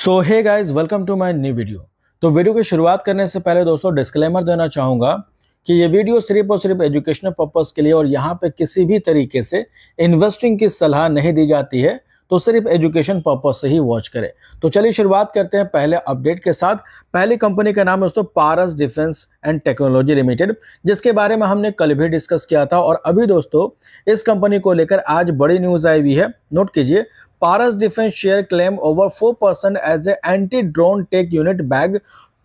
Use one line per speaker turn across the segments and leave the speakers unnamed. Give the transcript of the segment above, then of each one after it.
So hey guys, welcome to my new video. तो video की शुरुआत करने से पहले दोस्तों डिस्क्लेमर देना चाहूँगा कि ये वीडियो सिर्फ और सिर्फ एजुकेशनल पर्पस के लिए और यहाँ पे किसी भी तरीके से इन्वेस्टिंग की सलाह नहीं दी जाती है। तो सिर्फ एजुकेशन पर्पस से ही वॉच करें। तो चलिए शुरुआत करते हैं पहले अपडेट के साथ। पहली कंपनी का नाम है दोस्तों पारस डिफेंस एंड टेक्नोलॉजी लिमिटेड, जिसके बारे में हमने कल भी डिस्कस किया था। और अभी दोस्तों इस कंपनी को लेकर आज बड़ी न्यूज आई हुई है, नोट कीजिए। Paras Defense share claim over 4% as a anti-drone tech unit bag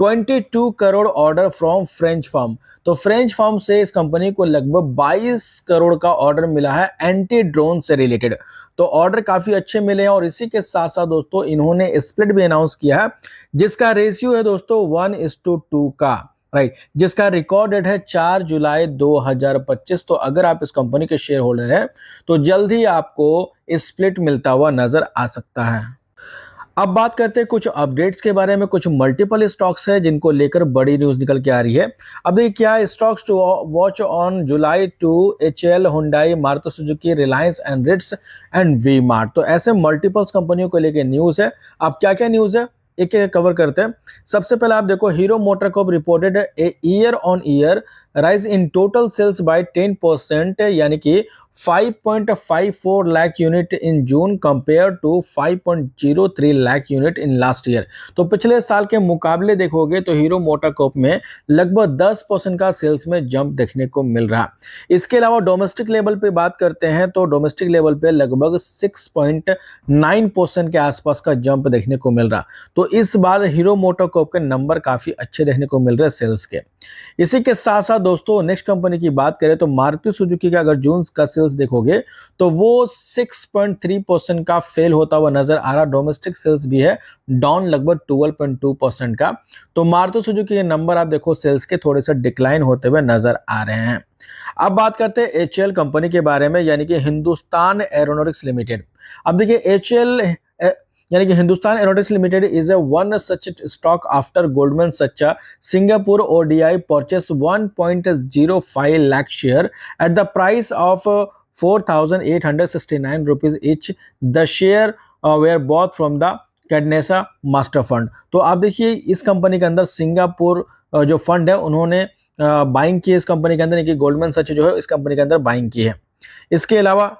22 crore order from French firm. तो फ्रेंच फर्म से इस कंपनी को लगभग 22 करोड़ का ऑर्डर मिला है एंटी ड्रोन से रिलेटेड। तो ऑर्डर काफी अच्छे मिले हैं और इसी के साथ साथ दोस्तों इन्होंने स्प्लिट भी अनाउंस किया है, जिसका रेशियो है दोस्तों 1:2 का, राइट, जिसका रिकॉर्ड डेट है 4 जुलाई 2025। तो अगर आप इस कंपनी के शेयर होल्डर हैं तो जल्द ही आपको स्प्लिट मिलता हुआ नजर आ सकता है। अब बात करते हैं कुछ अपडेट्स के बारे में। कुछ मल्टीपल स्टॉक्स है जिनको लेकर बड़ी न्यूज निकल के आ रही है। अब देखिए क्या stocks to watch on July 2, HL, Hyundai, Maruti Suzuki, Reliance and RITES and V Mart. तो ऐसे मल्टीपल्स कंपनियों को लेकर न्यूज है। अब क्या क्या न्यूज है एक एक कवर करते हैं। सबसे पहले आप देखो, Hero Motor Corp reported a year on year rise in total sales by 10%, यानी कि 5.54 lakh unit in June compare to 5.03 lakh unit in last year. तो पिछले साल के मुकाबले देखोगे तो हीरो मोटर कॉर्प में लगभग 10% का सेल्स में जंप देखने को मिल रहा। इसके अलावा डोमेस्टिक लेवल पे बात करते हैं तो डोमेस्टिक लेवल पे लगभग 6.9% के आसपास का जंप देखने को मिल रहा। तो इस बार हीरो मोटर कॉर्प के नंबर काफी अच्छे देखने को मिल रहे हैं सेल्स के। इसी के साथ साथ दोस्तों नेक्स्ट कंपनी की बात करें तो मारुति सुजुकी का अगर जून का सेल्स देखोगे तो वो 6.3% का फेल होता हुआ नजर आ रहा। डोमेस्टिक सेल्स भी है डाउन लगभग 12.2% का। तो मारुति सुजुकी के नंबर आप देखो सेल्स के थोड़े से डिक्लाइन होते हुए नजर आ रहे हैं। अब बात करते हैं एचएल कंपनी के बारे में, यानी कि हिंदुस्तान एरोनॉटिक्स लिमिटेड। अब देखिए एचएल यानी कि Hindustan aeronautics limited is a one such stock after Goldman Sachs Singapore ODI purchase 1.05 lakh share at the price of 4,869 rupees each. The share were bought from the cadenza master fund. तो आप देखिए इस company के अंदर Singapore जो fund है उन्होंने buying की इस कंपनी के अंदर, कि गोल्डमैन सच जो है इस कंपनी के अंदर बाइंग की है। इसके अलावा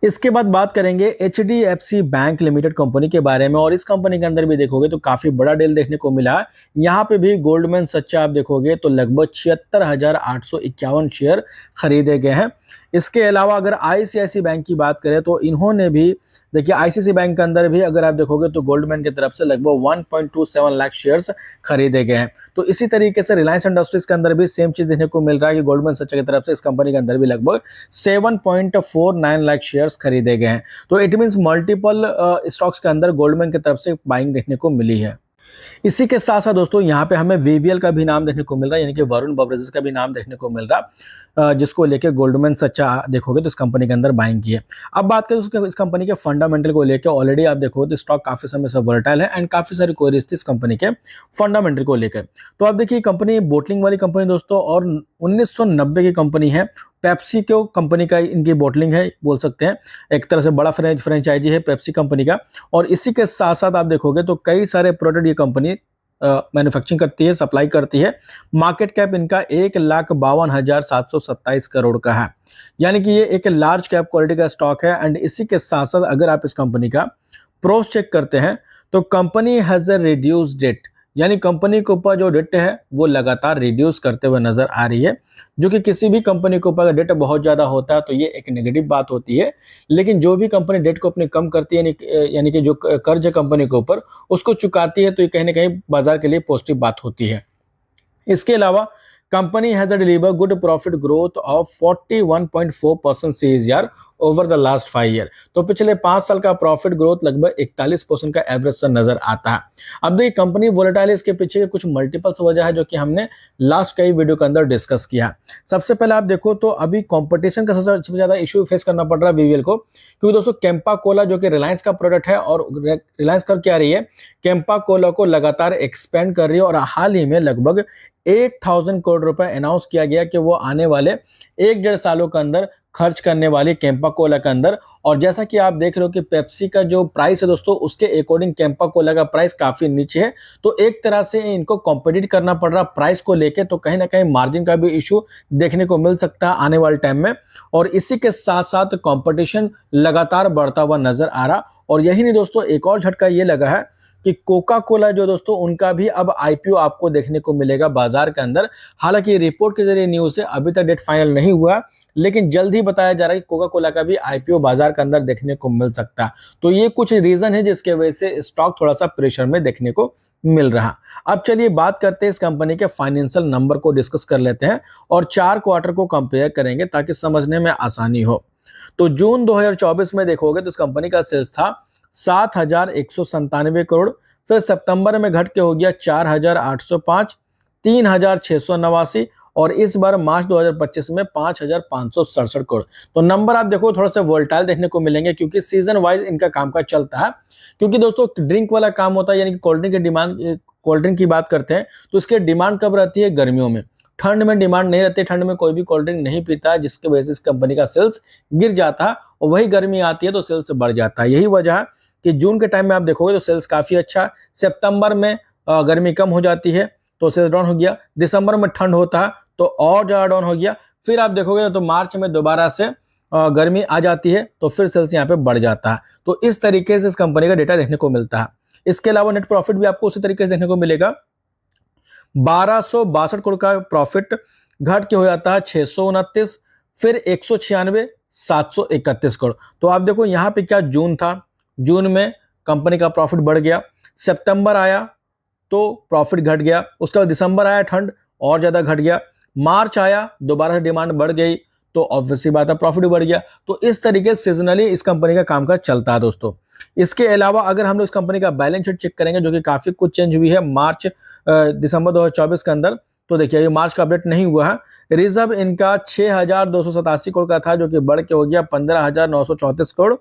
इसके बाद बात करेंगे एचडीएफसी बैंक लिमिटेड कंपनी के बारे में। और इस कंपनी के अंदर भी देखोगे तो काफी बड़ा डील देखने को मिला। यहाँ पे भी गोल्डमैन सच्चा आप देखोगे तो लगभग 76,851 शेयर खरीदे गए हैं। इसके अलावा अगर आईसीआईसी बैंक की बात करें तो इन्होंने भी देखिए आईसीआईसी बैंक के अंदर भी अगर आप देखोगे तो गोल्डमैन की तरफ से लगभग 1.27 लाख शेयर्स खरीदे गए हैं। तो इसी तरीके से रिलायंस इंडस्ट्रीज के अंदर भी सेम चीज देखने को मिल रहा है कि गोल्डमैन सच्चा की तरफ से इस कंपनी के अंदर भी लगभग 7.49 लाख शेयर्स खरीदे गए हैं। तो इट मींस मल्टीपल स्टॉक्स के अंदर गोल्डमैन की तरफ से बाइंग देखने को मिली है। इसी के साथ साथ दोस्तों यहाँ पे हमें वीवीएल का भी नाम देखने को मिल रहा है, यानी कि वरुण बेवरेजेस का भी नाम देखने को मिल रहा, जिसको लेके गोल्डमैन सच्चा देखोगे तो इस कंपनी के अंदर बाइंग की है। अब बात करें इस कंपनी के फंडामेंटल को लेकर, ऑलरेडी आप देखो तो स्टॉक काफी समय से वर्टाइल है एंड काफी सारी क्वेरीज थी इस कंपनी के फंडामेंटल को लेकर। तो आप देखिए कंपनी बोटलिंग वाली कंपनी दोस्तों और 1990 की कंपनी है। पेप्सी को कंपनी का इनकी बोटलिंग है बोल सकते हैं, एक तरह से बड़ा फ्रेंचाइजी है पेप्सी कंपनी का। और इसी के साथ साथ आप देखोगे तो कई सारे प्रोडक्ट ये कंपनी मैन्युफैक्चरिंग करती है, सप्लाई करती है। मार्केट कैप इनका 1,52,727 करोड़ का है, यानी कि ये एक लार्ज कैप क्वालिटी का स्टॉक है। एंड इसी के साथ साथ अगर आप इस कंपनी का प्रोस चेक करते हैं तो company has a reduce debt, यानी कंपनी के ऊपर जो डेट है वो लगातार रिड्यूस करते हुए नजर आ रही है। जो कि किसी भी कंपनी के ऊपर डेट बहुत ज्यादा होता है तो ये एक नेगेटिव बात होती है, लेकिन जो भी कंपनी डेट को अपने कम करती है यानी कि जो कर्ज है कंपनी के ऊपर उसको चुकाती है तो ये कहीं ना कहीं बाजार के लिए पॉजिटिव बात होती है। इसके अलावा company has deliver good profit growth of 41.4% CAGR over the last 5 year. तो पिछले 5 साल का प्रॉफिट ग्रोथ लगभग 41% का एवरेज से नजर आता है। अब देखिए कंपनी वोलेटाइल, इसके पीछे के कुछ मल्टीपल्स वजह है जो कि हमने लास्ट कई वीडियो के अंदर डिस्कस किया। सबसे पहले आप देखो तो अभी कंपटीशन का सबसे ज्यादा इशू फेस करना पड़ रहा है वीवीएल को, क्योंकि दोस्तों कैंपा कोला जो कि रिलायंस का प्रोडक्ट है और रिलायंस कर क्या रही है, कैंपा कोला को लगातार एक्सपेंड कर रही है। और हाल ही में लगभग 8,000 करोड़ रुपए अनाउंस किया गया कि वो आने वाले एक डेढ़ सालों के अंदर खर्च करने वाली कैंपा कोला के अंदर। और जैसा कि आप देख रहे हो कि पेप्सी का जो प्राइस है दोस्तों, उसके अकॉर्डिंग कैंपा कोला का प्राइस काफी नीचे है। तो एक तरह से इनको कॉम्पिटिट करना पड़ रहा प्राइस को लेके, तो कहीं ना कहीं मार्जिन का भी इशू देखने को मिल सकता है आने वाले टाइम में। और इसी के साथ साथ कंपटीशन लगातार बढ़ता हुआ नजर आ रहा। और यही नहीं दोस्तों, एक और झटका ये लगा है कि कोका कोला जो दोस्तों, उनका भी अब आईपीओ आपको देखने को मिलेगा बाजार के अंदर। हालांकि रिपोर्ट के जरिए न्यूज है, अभी तक डेट फाइनल नहीं हुआ, लेकिन जल्द ही बताया जा रहा है कि कोका कोला का भी आईपीओ बाजार के अंदर देखने को मिल सकता है। तो ये कुछ रीजन है जिसके वजह से स्टॉक थोड़ा सा प्रेशर में देखने को मिल रहा। अब चलिए बात करते हैं इस कंपनी के फाइनेंशियल नंबर को डिस्कस कर लेते हैं और 4 क्वार्टर को कंपेयर करेंगे ताकि समझने में आसानी हो। तो जून 2024 में देखोगे तो इस कंपनी का सेल्स था 7,197 करोड़। फिर सितंबर में घट के हो गया 4,805, 3,689 और इस बार मार्च 2025 में 5,567 करोड़। तो नंबर आप देखो थोड़ा सा वोलेटाइल देखने को मिलेंगे क्योंकि सीजन वाइज इनका कामकाज चलता है। क्योंकि दोस्तों ड्रिंक वाला काम होता है, यानी कि कोल्ड ड्रिंक की डिमांड, कोल्ड ड्रिंक की बात करते हैं तो इसकी डिमांड कब रहती है? गर्मियों में। ठंड में डिमांड नहीं रहती, ठंड में कोई भी कोल्ड ड्रिंक नहीं पीता है, जिसकी वजह से इस कंपनी का सेल्स गिर जाता है। और वही गर्मी आती है तो सेल्स बढ़ जाता है। यही वजह है कि जून के टाइम में आप देखोगे तो सेल्स काफी अच्छा। सितंबर में गर्मी कम हो जाती है तो सेल्स डाउन हो गया। दिसंबर में ठंड होता है तो और ज्यादा डाउन हो गया। फिर आप देखोगे तो मार्च में दोबारा से गर्मी आ जाती है तो फिर सेल्स यहाँ पे बढ़ जाता है। तो इस तरीके से इस कंपनी का डेटा देखने को मिलता है। इसके अलावा नेट प्रॉफिट भी आपको उसी तरीके से देखने को मिलेगा। 1262 करोड़ का प्रॉफिट घट के हो जाता है 629, फिर 196, 731 करोड़। तो आप देखो यहाँ पे क्या जून था, जून में कंपनी का प्रॉफिट बढ़ गया। सितंबर आया तो प्रॉफिट घट गया। उसके बाद दिसंबर आया, ठंड और ज्यादा घट गया। मार्च आया, दोबारा से डिमांड बढ़ गई तो ऑब्वियसली बात है प्रॉफिट बढ़ गया। तो इस तरीके से सीजनली इस कंपनी का कामकाज चलता है दोस्तों। इसके अलावा अगर हम लोग इस कंपनी का बैलेंस शीट चेक करेंगे, जो कि काफी कुछ चेंज हुई है मार्च दिसंबर 2024 के अंदर, तो देखिए ये मार्च का अपडेट नहीं हुआ है। रिजर्व इनका 6,287 करोड़ का था जो कि बढ़ के हो गया 15,934 करोड़।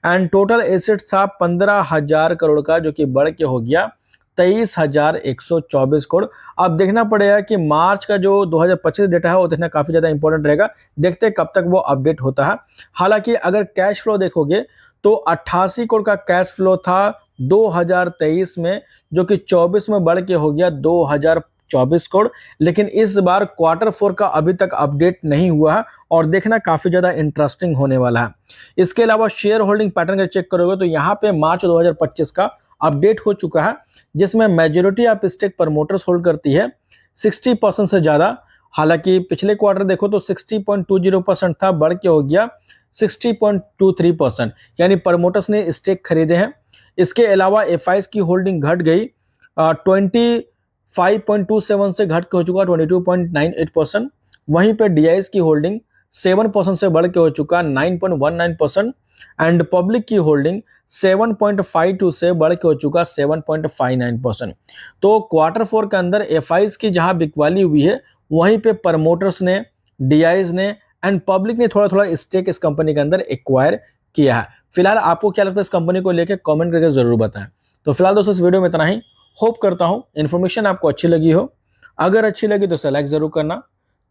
एंड टोटल एसेट था 15,000 करोड़ का जो कि बढ़ के हो गया 23,124 करोड़। अब देखना पड़ेगा कि मार्च का जो 2025 डेटा है वो देखना काफी ज्यादा इंपॉर्टेंट रहेगा। देखते हैं कब तक वो अपडेट होता है। हालांकि अगर कैश फ्लो देखोगे तो 88 करोड़ का कैश फ्लो था 2023 में, जो कि 24 में बढ़ के हो गया 2,024 करोड़। लेकिन इस बार क्वार्टर 4 का अभी तक अपडेट नहीं हुआ है और देखना काफी ज्यादा इंटरेस्टिंग होने वाला है। इसके अलावा शेयर होल्डिंग पैटर्न का चेक करोगे तो यहाँ पे मार्च 2025 का अपडेट हो चुका है, जिसमें majority of stake promoters hold करती है 60% से ज्यादा। हालांकि पिछले क्वार्टर देखो तो 60.20% था, बढ़ के हो गया 60.23%, यानी प्रमोटर्स ने स्टेक खरीदे हैं। इसके अलावा एफआईज की होल्डिंग घट गई 25.27 से घट के हो चुका 22.98%। वहीं पे डीआईज की होल्डिंग 7% से बढ़ के हो चुका 9.19%। एंड पब्लिक की होल्डिंग 7.52 से बढ़ के हो चुका 7.59%। तो क्वार्टर 4 के अंदर एफआईज की जहां बिकवाली हुई है, वहीं पे प्रमोटर्स ने, डीआईज ने एंड पब्लिक ने थोड़ा थोड़ा स्टेक इस कंपनी के अंदर एक्वायर किया है। फिलहाल आपको क्या लगता है इस कंपनी को लेकर, कमेंट करके जरूर बताएं। तो फिलहाल दोस्तों इस वीडियो में इतना ही। होप करता हूं इन्फॉर्मेशन आपको अच्छी लगी हो। अगर अच्छी लगी तो इसे लाइक जरूर करना,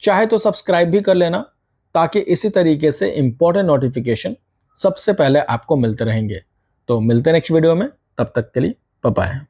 चाहे तो सब्सक्राइब भी कर लेना, ताकि इसी तरीके से इंपॉर्टेंट नोटिफिकेशन सबसे पहले आपको मिलते रहेंगे। तो मिलते हैं नेक्स्ट वीडियो में, तब तक के लिए बाय बाय।